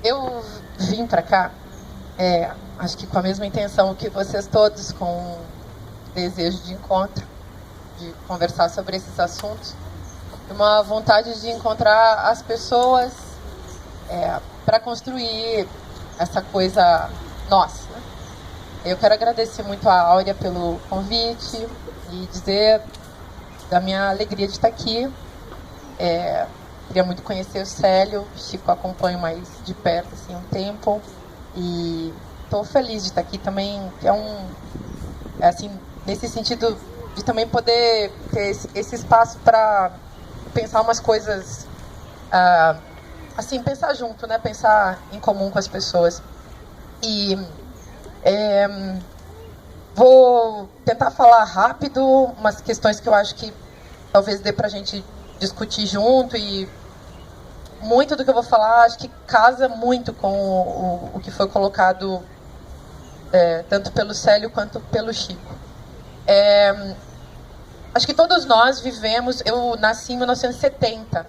eu vim para cá, acho que com a mesma intenção que vocês todos, com desejo de encontro, de conversar sobre esses assuntos, uma vontade de encontrar as pessoas para construir essa coisa nossa. Eu quero agradecer muito a Áurea pelo convite e dizer da minha alegria de estar aqui. Queria muito conhecer o Célio, o Chico acompanho mais de perto assim, há um tempo, e estou feliz de estar aqui também, que assim, nesse sentido de também poder ter esse espaço para pensar umas coisas, assim, pensar junto, né? Pensar em comum com as pessoas. E vou tentar falar rápido umas questões que eu acho que talvez dê pra gente discutir junto, e muito do que eu vou falar acho que casa muito com o que foi colocado tanto pelo Célio quanto pelo Chico. Acho que todos nós vivemos... Eu nasci em 1970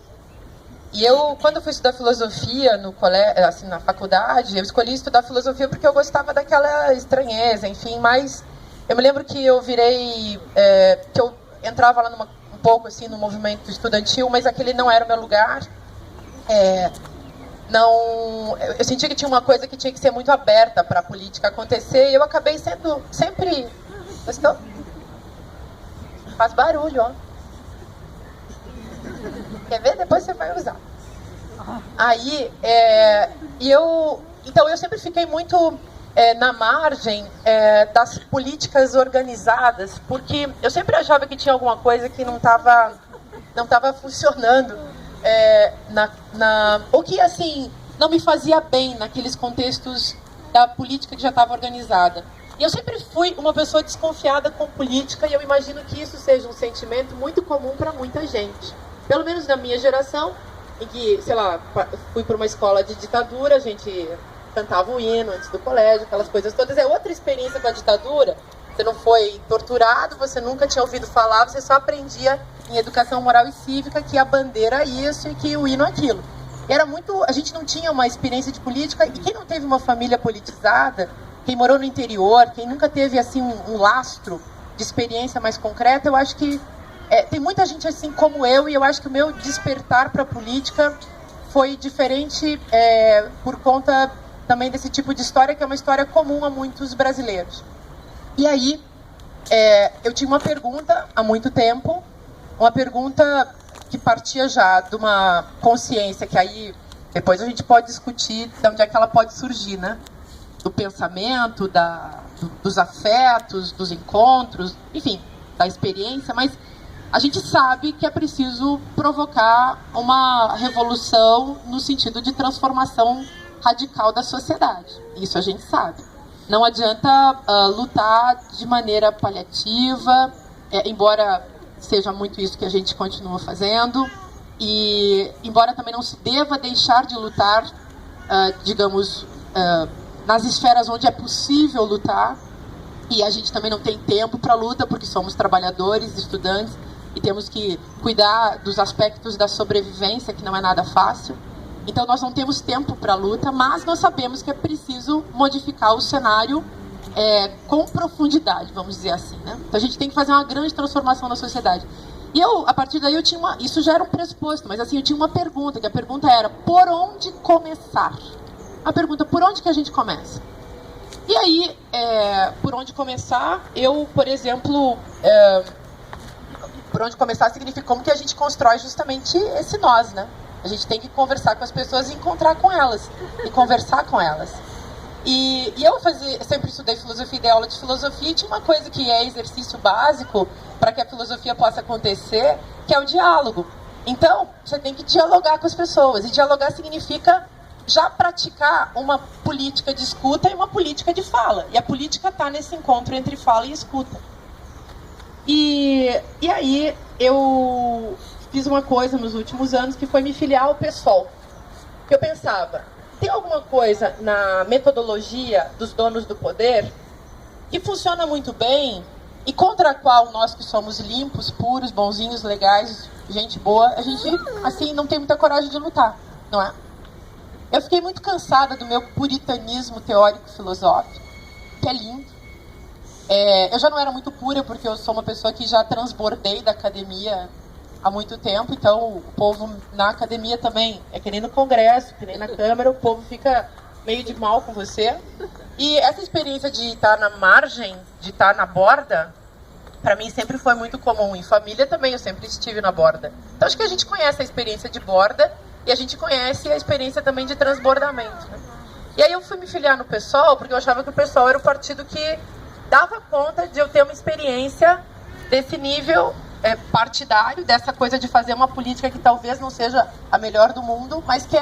e quando eu fui estudar filosofia no colégio, assim, na faculdade, eu escolhi estudar filosofia porque eu gostava daquela estranheza, enfim, mas eu me lembro que eu virei... que eu entrava lá um pouco assim no movimento estudantil, mas aquele não era o meu lugar. Eu senti que tinha uma coisa que tinha que ser muito aberta para a política acontecer, e eu acabei sendo sempre... Gostou? Faz barulho, ó. Quer ver? Depois você vai usar. Aí, então eu sempre fiquei muito na margem das políticas organizadas, porque eu sempre achava que tinha alguma coisa que não estava funcionando, ou que, assim, não me fazia bem naqueles contextos da política que já estava organizada. E eu sempre fui uma pessoa desconfiada com política, e eu imagino que isso seja um sentimento muito comum para muita gente. Pelo menos na minha geração, em que, sei lá, fui para uma escola de ditadura, a gente cantava o hino antes do colégio, aquelas coisas todas. É outra experiência com a ditadura. Você não foi torturado, você nunca tinha ouvido falar, você só aprendia em educação moral e cívica que a bandeira é isso e que o hino é aquilo. A gente não tinha uma experiência de política, e quem não teve uma família politizada, quem morou no interior, quem nunca teve assim um lastro de experiência mais concreta, eu acho que tem muita gente assim como eu, e eu acho que o meu despertar para a política foi diferente por conta também desse tipo de história, que é uma história comum a muitos brasileiros. E aí, eu tinha uma pergunta há muito tempo, uma pergunta que partia já de uma consciência que aí depois a gente pode discutir de onde é que ela pode surgir, né? Do pensamento, dos afetos, dos encontros, enfim, da experiência, mas a gente sabe que é preciso provocar uma revolução no sentido de transformação radical da sociedade. Isso a gente sabe. Não adianta lutar de maneira paliativa, embora seja muito isso que a gente continua fazendo, e embora também não se deva deixar de lutar, digamos, nas esferas onde é possível lutar, e a gente também não tem tempo para luta, porque somos trabalhadores, estudantes, e temos que cuidar dos aspectos da sobrevivência, que não é nada fácil. Então nós não temos tempo para luta, mas nós sabemos que é preciso modificar o cenário com profundidade, vamos dizer assim, né? Então a gente tem que fazer uma grande transformação na sociedade. E a partir daí, isso já era um pressuposto, mas assim, eu tinha uma pergunta, que a pergunta era: por onde começar? A pergunta: por onde que a gente começa? E aí, por onde começar, por exemplo, por onde começar significa como que a gente constrói justamente esse nós, né? A gente tem que conversar com as pessoas e encontrar com elas, e conversar com elas. E eu sempre estudei filosofia e dei aula de filosofia, e tinha uma coisa que é exercício básico para que a filosofia possa acontecer, que é o diálogo. Então, você tem que dialogar com as pessoas, e dialogar significa já praticar uma política de escuta e uma política de fala. E a política está nesse encontro entre fala e escuta. E aí eu fiz uma coisa nos últimos anos que foi me filiar ao PSOL. Eu pensava, tem alguma coisa na metodologia dos donos do poder que funciona muito bem e contra a qual nós que somos limpos, puros, bonzinhos, legais, gente boa, a gente assim não tem muita coragem de lutar, não é? Eu fiquei muito cansada do meu puritanismo teórico-filosófico, que é lindo. Eu já não era muito pura, porque eu sou uma pessoa que já transbordei da academia há muito tempo, então o povo na academia também, é que nem no congresso, que nem na Câmara, o povo fica meio de mal com você. E essa experiência de estar na margem, de estar na borda, para mim sempre foi muito comum. Em família também, eu sempre estive na borda. Então acho que a gente conhece a experiência de borda e a gente conhece a experiência também de transbordamento, né? E aí eu fui me filiar no PSOL, porque eu achava que o PSOL era o partido que dava conta de eu ter uma experiência desse nível partidário, dessa coisa de fazer uma política que talvez não seja a melhor do mundo, mas que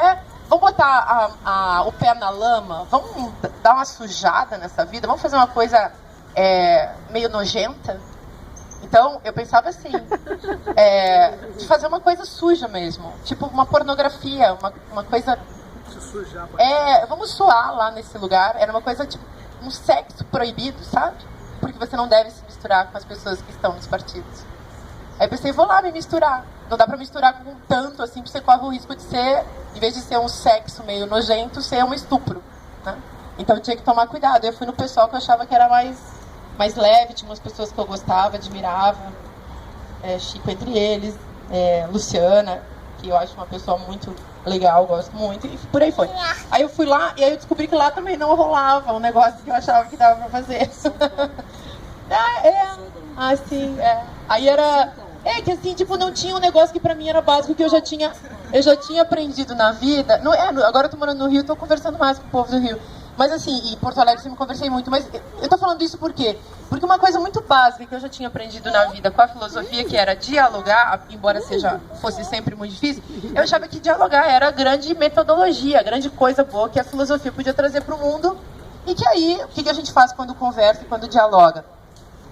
vamos botar o pé na lama, vamos dar uma sujada nessa vida, vamos fazer uma coisa meio nojenta. Então, eu pensava assim, de fazer uma coisa suja mesmo, tipo uma pornografia, uma coisa... vamos suar lá nesse lugar, era uma coisa tipo um sexo proibido, sabe? Porque você não deve se misturar com as pessoas que estão nos partidos. Aí eu pensei, vou lá me misturar. Não dá pra misturar com tanto, assim, porque você corre o risco de ser, em vez de ser um sexo meio nojento, ser um estupro, né? Então eu tinha que tomar cuidado. Eu fui no pessoal que eu achava que era mais leve, tinha umas pessoas que eu gostava, admirava. Chico entre eles, Luciana, que eu acho uma pessoa muito legal, gosto muito, e por aí foi. Aí eu fui lá, e aí eu descobri que lá também não rolava um negócio que eu achava que dava pra fazer. Aí era... que assim, tipo, não tinha um negócio que pra mim era básico, que eu já tinha aprendido na vida. Agora eu tô morando no Rio, tô conversando mais com o povo do Rio. Mas assim, em Porto Alegre sempre conversei muito, mas eu tô falando isso por quê? Porque uma coisa muito básica que eu já tinha aprendido na vida com a filosofia, que era dialogar, embora fosse sempre muito difícil, eu achava que dialogar era a grande metodologia, a grande coisa boa que a filosofia podia trazer para o mundo. E que aí, o que a gente faz quando conversa e quando dialoga?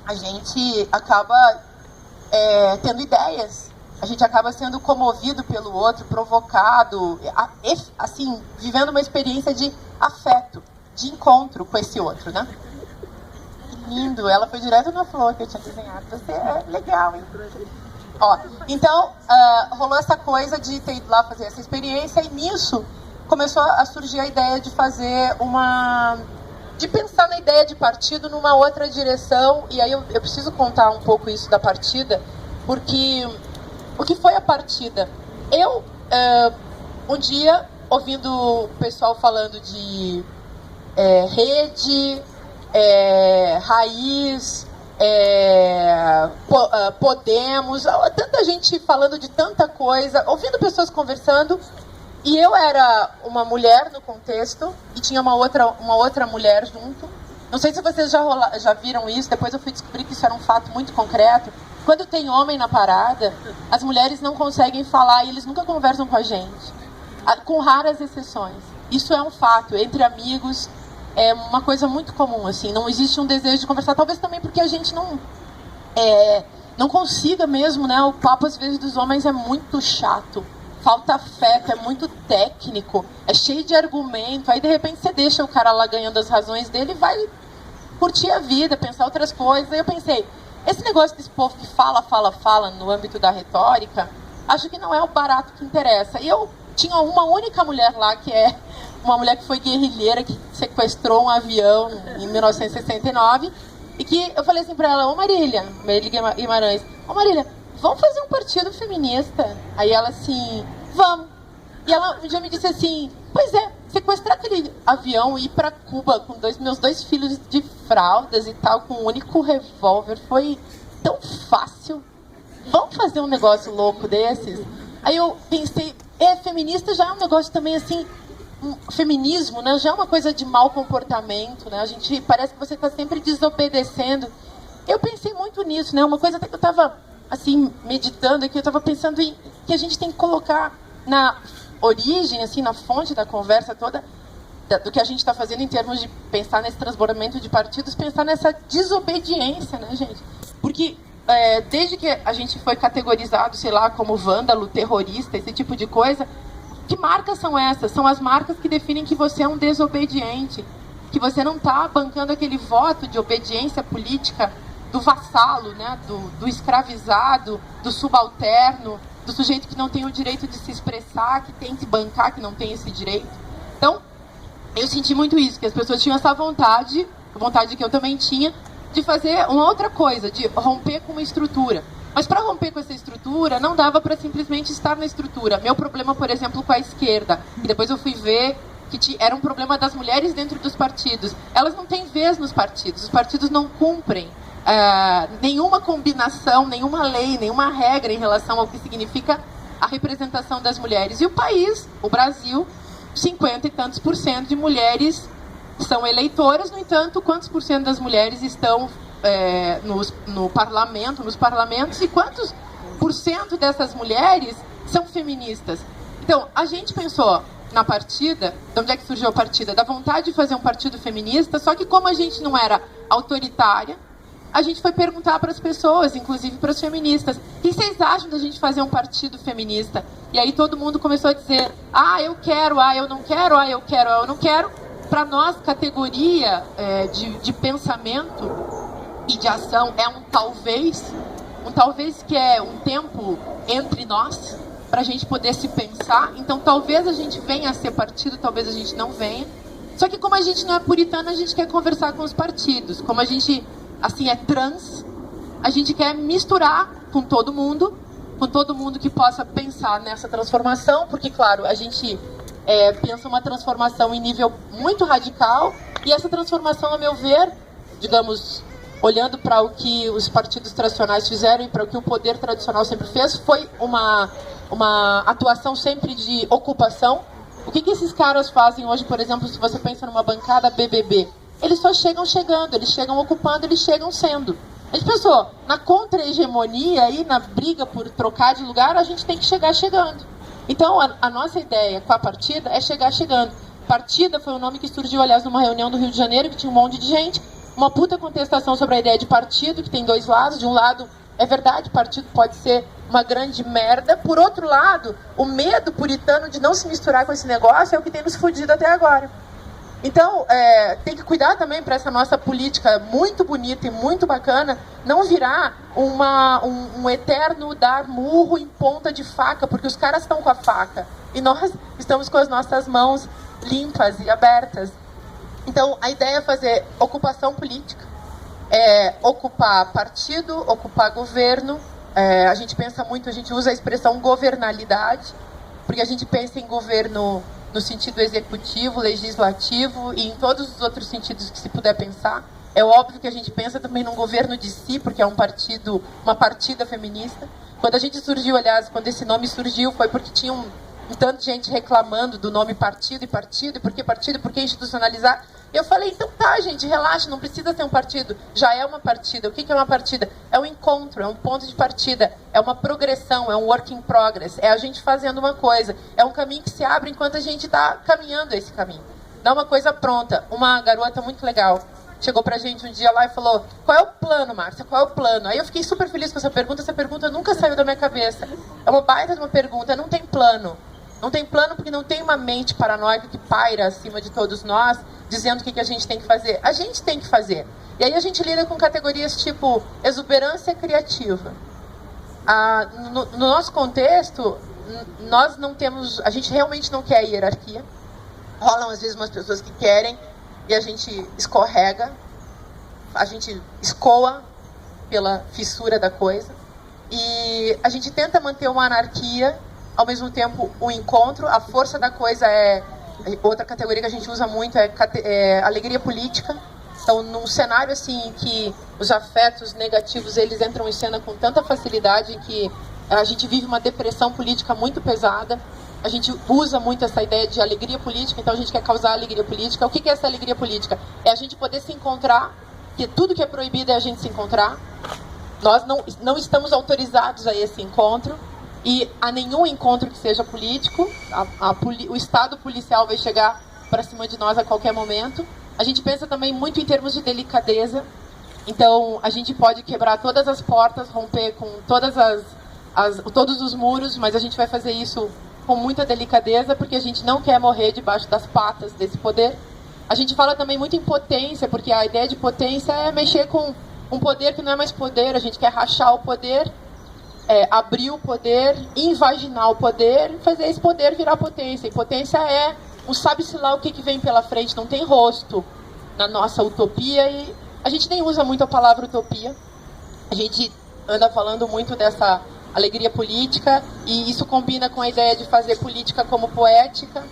A gente acaba tendo ideias, a gente acaba sendo comovido pelo outro, provocado, assim, vivendo uma experiência de afeto, de encontro com esse outro, né? Que lindo, ela foi direto na flor que eu tinha desenhado. Você é legal, hein? Então, rolou essa coisa de ter ido lá fazer essa experiência, e nisso começou a surgir a ideia de fazer de pensar na ideia de partido numa outra direção. E aí eu preciso contar um pouco isso da partida, porque o que foi a partida? Eu, um dia, ouvindo o pessoal falando de rede, raiz, Podemos, tanta gente falando de tanta coisa, ouvindo pessoas conversando, e eu era uma mulher no contexto e tinha uma outra mulher junto. Não sei se vocês já viram isso, depois eu fui descobrir que isso era um fato muito concreto. Quando tem homem na parada, as mulheres não conseguem falar e eles nunca conversam com a gente, com raras exceções. Isso é um fato, entre amigos, é uma coisa muito comum, assim, não existe um desejo de conversar, talvez também porque a gente não consiga mesmo, né? O papo às vezes dos homens é muito chato, falta afeto, é muito técnico, é cheio de argumento, aí de repente você deixa o cara lá ganhando as razões dele e vai curtir a vida, pensar outras coisas. Aí eu pensei, esse negócio desse povo que fala no âmbito da retórica, acho que não é o barato que interessa. E eu tinha uma única mulher lá, que é uma mulher que foi guerrilheira, que sequestrou um avião em 1969, e que eu falei assim pra ela, ô Marília Guimarães, ô Marília, vamos fazer um partido feminista? Aí ela assim, vamos. E ela um dia me disse assim, pois é, sequestrar aquele avião e ir pra Cuba com meus dois filhos de fraldas e tal, com um único revólver, foi tão fácil. Vamos fazer um negócio louco desses? Aí eu pensei, feminista já é um negócio também assim, feminismo, né, já é uma coisa de mau comportamento, né? A gente parece que você está sempre desobedecendo. Eu pensei muito nisso, né? Uma coisa até que eu estava assim meditando aqui, eu estava pensando em que a gente tem que colocar na origem, assim, na fonte da conversa toda do que a gente está fazendo em termos de pensar nesse transbordamento de partidos, pensar nessa desobediência, né, gente? Porque desde que a gente foi categorizado, sei lá, como vândalo, terrorista, esse tipo de coisa, que marcas são essas? São as marcas que definem que você é um desobediente, que você não está bancando aquele voto de obediência política do vassalo, né? do escravizado, do subalterno, do sujeito que não tem o direito de se expressar, que tem que bancar, que não tem esse direito. Então, eu senti muito isso, que as pessoas tinham essa vontade que eu também tinha, de fazer uma outra coisa, de romper com uma estrutura. Mas para romper com essa estrutura, não dava para simplesmente estar na estrutura. Meu problema, por exemplo, com a esquerda, e depois eu fui ver que era um problema das mulheres dentro dos partidos. Elas não têm vez nos partidos, os partidos não cumprem nenhuma combinação, nenhuma lei, nenhuma regra em relação ao que significa a representação das mulheres. E o país, o Brasil, 50 e tantos % de mulheres são eleitoras, no entanto, quantos por cento das mulheres estão no parlamento, nos parlamentos, e quantos por cento dessas mulheres são feministas? Então, a gente pensou na partida, de onde é que surgiu a partida? Da vontade de fazer um partido feminista, só que como a gente não era autoritária, a gente foi perguntar para as pessoas, inclusive para as feministas, o que vocês acham da gente fazer um partido feminista? E aí todo mundo começou a dizer, eu quero, eu não quero, eu quero, eu não quero. Para nós, categoria de pensamento e de ação é um talvez que é um tempo entre nós, para a gente poder se pensar. Então talvez a gente venha a ser partido, talvez a gente não venha. Só que como a gente não é puritana, a gente quer conversar com os partidos. Como a gente assim é trans, a gente quer misturar com todo mundo que possa pensar nessa transformação, porque claro, a gente pensa uma transformação em nível muito radical, e essa transformação, a meu ver, digamos, olhando para o que os partidos tradicionais fizeram e para o que o poder tradicional sempre fez, foi uma atuação sempre de ocupação. O que esses caras fazem hoje, por exemplo, se você pensa numa bancada BBB? Eles só chegam chegando, eles chegam ocupando, eles chegam sendo. A gente pensou, na contra-hegemonia e na briga por trocar de lugar, a gente tem que chegar chegando. Então, a nossa ideia com a partida é chegar chegando. Partida foi um nome que surgiu, aliás, numa reunião do Rio de Janeiro, que tinha um monte de gente, uma puta contestação sobre a ideia de partido, que tem dois lados. De um lado, é verdade, partido pode ser uma grande merda. Por outro lado, o medo puritano de não se misturar com esse negócio é o que tem nos fudido até agora. Então, tem que cuidar também para essa nossa política muito bonita e muito bacana não virar um eterno dar murro em ponta de faca, porque os caras estão com a faca e nós estamos com as nossas mãos limpas e abertas. Então, a ideia é fazer ocupação política, ocupar partido, ocupar governo. A gente pensa muito, a gente usa a expressão governalidade, porque a gente pensa em governo no sentido executivo, legislativo e em todos os outros sentidos que se puder pensar. É óbvio que a gente pensa também num governo de si, porque é uma partida feminista. Quando a gente surgiu, aliás, quando esse nome surgiu, foi porque tinha um tanto de gente reclamando do nome partido, e por que institucionalizar? Eu falei, então tá, gente, relaxa, não precisa ser um partido, já é uma partida. O que é uma partida? É um encontro, é um ponto de partida, é uma progressão, é um work in progress, é a gente fazendo uma coisa, é um caminho que se abre enquanto a gente está caminhando esse caminho. Não é uma coisa pronta. Uma garota muito legal chegou pra gente um dia lá e falou, qual é o plano, Márcia, qual é o plano? Aí eu fiquei super feliz com essa pergunta nunca saiu da minha cabeça. É uma baita de uma pergunta, não tem plano. Não tem plano porque não tem uma mente paranoica que paira acima de todos nós, dizendo o que a gente tem que fazer. A gente tem que fazer. E aí a gente lida com categorias tipo exuberância criativa. No nosso contexto, nós não temos, a gente realmente não quer hierarquia. Rolam às vezes umas pessoas que querem e a gente escorrega, a gente escoa pela fissura da coisa. E a gente tenta manter uma anarquia, ao mesmo tempo o encontro. A força da coisa outra categoria que a gente usa muito é alegria política. Então, num cenário assim que os afetos negativos eles entram em cena com tanta facilidade que a gente vive uma depressão política muito pesada, a gente usa muito essa ideia de alegria política. Então a gente quer causar alegria política. O que é essa alegria política? É a gente poder se encontrar, que tudo que é proibido é a gente se encontrar. Nós não estamos autorizados a esse encontro, e a nenhum encontro que seja político. O Estado policial vai chegar para cima de nós a qualquer momento. A gente pensa também muito em termos de delicadeza. Então, a gente pode quebrar todas as portas, romper com todos os muros, mas a gente vai fazer isso com muita delicadeza, porque a gente não quer morrer debaixo das patas desse poder. A gente fala também muito em potência, porque a ideia de potência é mexer com um poder que não é mais poder. A gente quer rachar o poder, abrir o poder, invaginar o poder, fazer esse poder virar potência. E potência é sabe-se lá o que vem pela frente, não tem rosto na nossa utopia, e a gente nem usa muito a palavra utopia. A gente anda falando muito dessa alegria política, e isso combina com a ideia de fazer política como poética,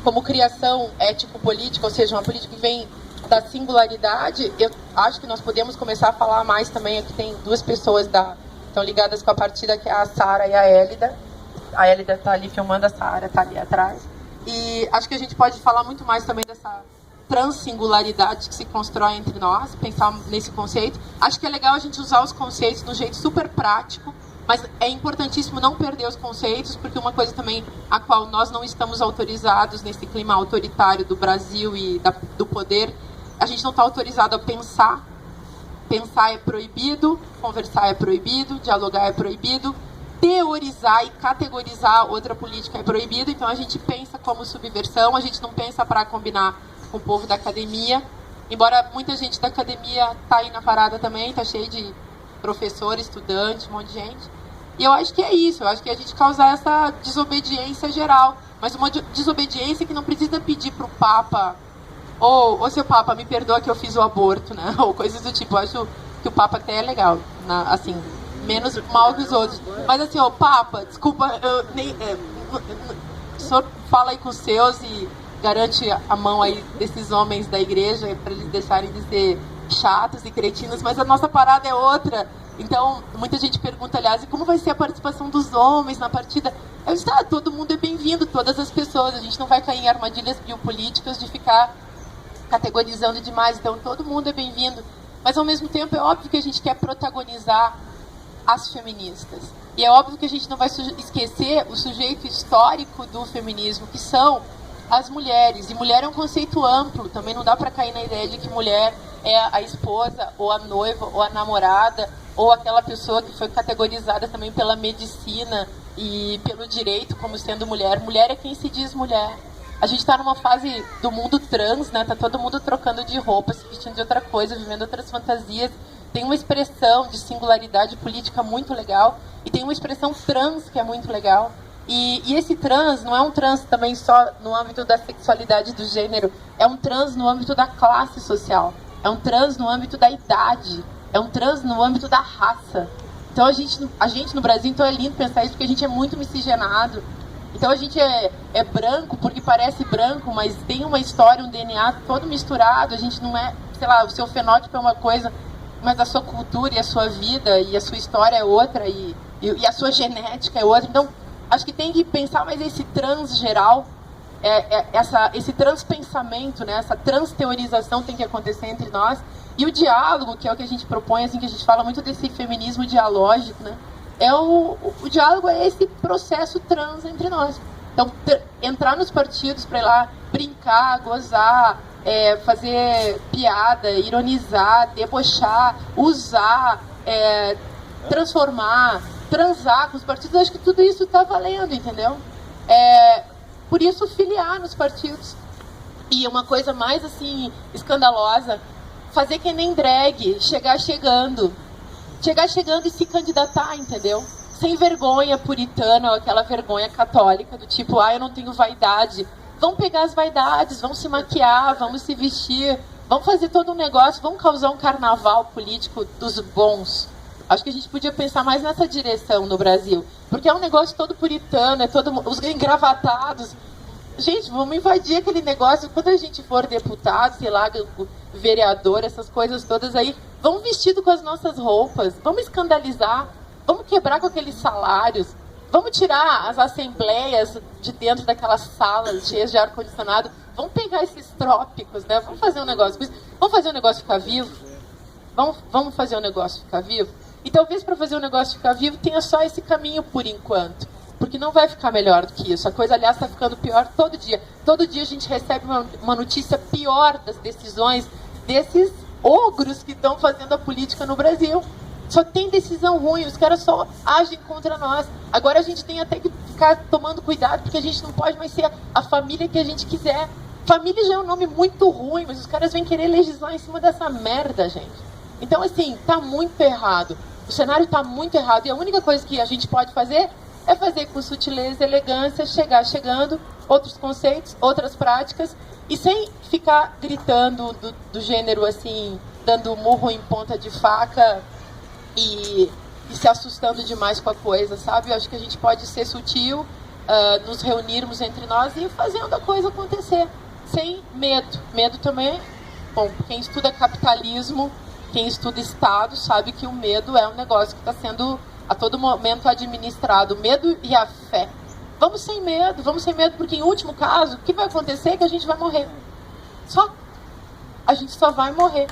como criação ético-política, ou seja, uma política que vem da singularidade. Eu acho que nós podemos começar a falar mais também. Aqui tem duas pessoas estão ligadas com a partida, que é a Sara e a Hélida. A Hélida está ali filmando, a Sara está ali atrás. E acho que a gente pode falar muito mais também dessa transsingularidade que se constrói entre nós, pensar nesse conceito. Acho que é legal a gente usar os conceitos de um jeito super prático, mas é importantíssimo não perder os conceitos, porque uma coisa também a qual nós não estamos autorizados nesse clima autoritário do Brasil e do poder, a gente não está autorizado a pensar. Pensar é proibido, conversar é proibido, dialogar é proibido, teorizar e categorizar outra política é proibido. Então a gente pensa como subversão, a gente não pensa para combinar com o povo da academia, embora muita gente da academia tá aí na parada também, tá cheio de professor, estudante, um monte de gente. E eu acho que é isso, eu acho que a gente causar essa desobediência geral, mas uma desobediência que não precisa pedir pro Papa, ou seu Papa, me perdoa que eu fiz o aborto, né? Ou coisas do tipo. Eu acho que o Papa até é legal, assim, menos mal que os outros. Mas assim, Papa, desculpa, o senhor fala aí com os seus e garante a mão aí desses homens da igreja para eles deixarem de ser chatos e cretinos, mas a nossa parada é outra. Então, muita gente pergunta, aliás, e como vai ser a participação dos homens na partida? Eu disse, todo mundo é bem-vindo, todas as pessoas. A gente não vai cair em armadilhas biopolíticas de ficar categorizando demais. Então, todo mundo é bem-vindo. Mas, ao mesmo tempo, é óbvio que a gente quer protagonizar as feministas. E é óbvio que a gente não vai esquecer o sujeito histórico do feminismo, que são as mulheres. E mulher é um conceito amplo. Também não dá para cair na ideia de que mulher é a esposa, ou a noiva, ou a namorada, ou aquela pessoa que foi categorizada também pela medicina e pelo direito como sendo mulher. Mulher é quem se diz mulher. A gente está numa fase do mundo trans, né? Tá todo mundo trocando de roupa, se vestindo de outra coisa, vivendo outras fantasias. Tem uma expressão de singularidade política muito legal, e tem uma expressão trans que é muito legal. E esse trans não é um trans também só no âmbito da sexualidade, do gênero, é um trans no âmbito da classe social, é um trans no âmbito da idade, é um trans no âmbito da raça. Então a gente no Brasil, então é lindo pensar isso, porque a gente é muito miscigenado. Então a gente é branco porque parece branco, mas tem uma história, um DNA todo misturado. A gente não é, sei lá, o seu fenótipo é uma coisa, mas a sua cultura e a sua vida e a sua história é outra, e a sua genética é outra. Então acho que tem que pensar mais esse trans geral, esse transpensamento, né? Essa transteorização tem que acontecer entre nós. E o diálogo, que é o que a gente propõe, assim, que a gente fala muito desse feminismo dialógico, né? O diálogo é esse processo trans entre nós. Então, entrar nos partidos para ir lá brincar, gozar, fazer piada, ironizar, debochar, usar, transformar, transar com os partidos, acho que tudo isso está valendo, entendeu? Por isso, filiar nos partidos. E uma coisa mais, assim, escandalosa, fazer que nem drag, chegar chegando e se candidatar, entendeu? Sem vergonha puritana, ou aquela vergonha católica, do tipo, eu não tenho vaidade. Vamos pegar as vaidades, vamos se maquiar, vamos se vestir, vamos fazer todo um negócio, vamos causar um carnaval político dos bons. Acho que a gente podia pensar mais nessa direção no Brasil, porque é um negócio todo puritano, os engravatados. Gente, vamos invadir aquele negócio. Quando a gente for deputado, sei lá, vereador, essas coisas todas aí, vamos vestido com as nossas roupas, vamos escandalizar, vamos quebrar com aqueles salários, vamos tirar as assembleias de dentro daquelas salas cheias de ar-condicionado, vamos pegar esses trópicos, né? Vamos fazer um negócio com isso. Vamos fazer o negócio ficar vivo? Vamos fazer o negócio ficar vivo? E talvez para fazer o negócio ficar vivo tenha só esse caminho por enquanto. Porque não vai ficar melhor do que isso. A coisa, aliás, está ficando pior todo dia. Todo dia a gente recebe uma notícia pior das decisões desses ogros que estão fazendo a política no Brasil. Só tem decisão ruim, os caras só agem contra nós. Agora a gente tem até que ficar tomando cuidado, porque a gente não pode mais ser a família que a gente quiser. Família já é um nome muito ruim, mas os caras vêm querer legislar em cima dessa merda, gente. Então, assim, tá muito errado. O cenário tá muito errado. E a única coisa que a gente pode fazer é fazer com sutileza e elegância, chegar chegando outros conceitos, outras práticas, e sem ficar gritando do gênero assim, dando murro em ponta de faca e se assustando demais com a coisa, sabe? Eu acho que a gente pode ser sutil, nos reunirmos entre nós e ir fazendo a coisa acontecer, sem medo. Medo também, bom, quem estuda capitalismo, quem estuda Estado, sabe que o medo é um negócio que está sendo a todo momento administrado. O medo e a fé. Vamos sem medo, porque em último caso, o que vai acontecer é que a gente vai morrer. A gente só vai morrer.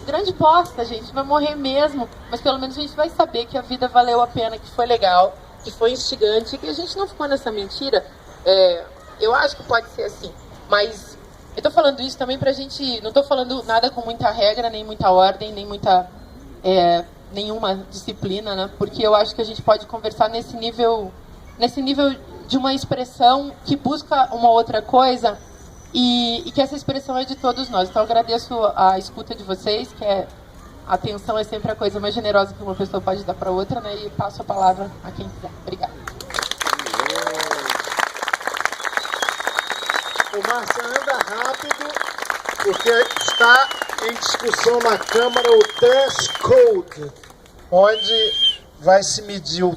Grande bosta, a gente vai morrer mesmo, mas pelo menos a gente vai saber que a vida valeu a pena, que foi legal, que foi instigante, que a gente não ficou nessa mentira. Eu acho que pode ser assim, mas eu tô falando isso também pra gente, não tô falando nada com muita regra, nem muita ordem, nem muita nenhuma disciplina, né? Porque eu acho que a gente pode conversar nesse nível de uma expressão que busca uma outra coisa e que essa expressão é de todos nós. Então eu agradeço a escuta de vocês, que a atenção é sempre a coisa mais generosa que uma pessoa pode dar para outra, né? E passo a palavra a quem quiser. Obrigada. O Márcia, anda rápido, porque está em discussão na Câmara o dress code, onde vai se medir o